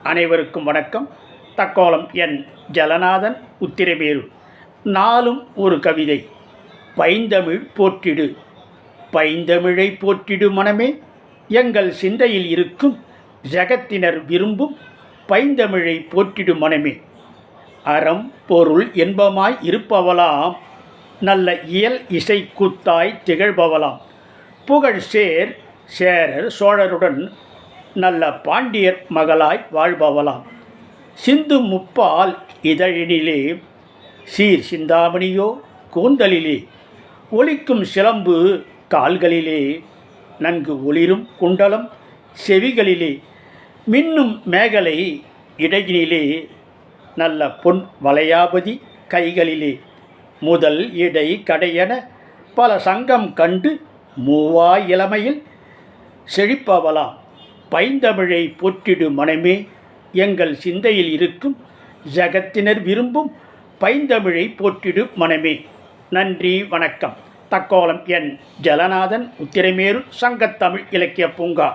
அனைவருக்கும் வணக்கம். தக்கோலம் என் ஜலநாதன், உத்திரமேரு. நாளும் ஒரு கவிதை. பைந்தமிழ் போற்றிடு. பைந்தமிழை போற்றிடு மனமே, எங்கள் சிந்தையில் இருக்கும் ஜகத்தினர் விரும்பும் பைந்தமிழை போற்றிடு மனமே. அறம் பொருள் என்பமாய் இருப்பவளாம், நல்ல இயல் இசை கூத்தாய் திகழ்பவளாம். புகழ் சேரர் சோழருடன் நல்ல பாண்டியர் மகளாய் வாழ்பவளாம். சிந்து முப்பால் இதழினிலே சீர் சிந்தாமணியோ கூந்தலிலே, ஒலிக்கும் சிலம்பு கால்களிலே, நன்கு ஒளிரும் குண்டலம் செவிகளிலே, மின்னும் மேகலை இடையினிலே, நல்ல பொன் வளையாபதி கைகளிலே, முதல் இடை கடையென பல சங்கம் கண்டு மூவாய் இளமையில் செழிப்பவளாம். பைந்தமிழை போற்றிடு மனமே, எங்கள் சிந்தையில் இருக்கும் ஜகத்தினர் விரும்பும் பைந்தமிழை போற்றிடு மனமே. நன்றி, வணக்கம். தக்கோலம் என் ஜலநாதன், உத்திரமேரு, சங்கத்தமிழ் இலக்கிய பூங்கா.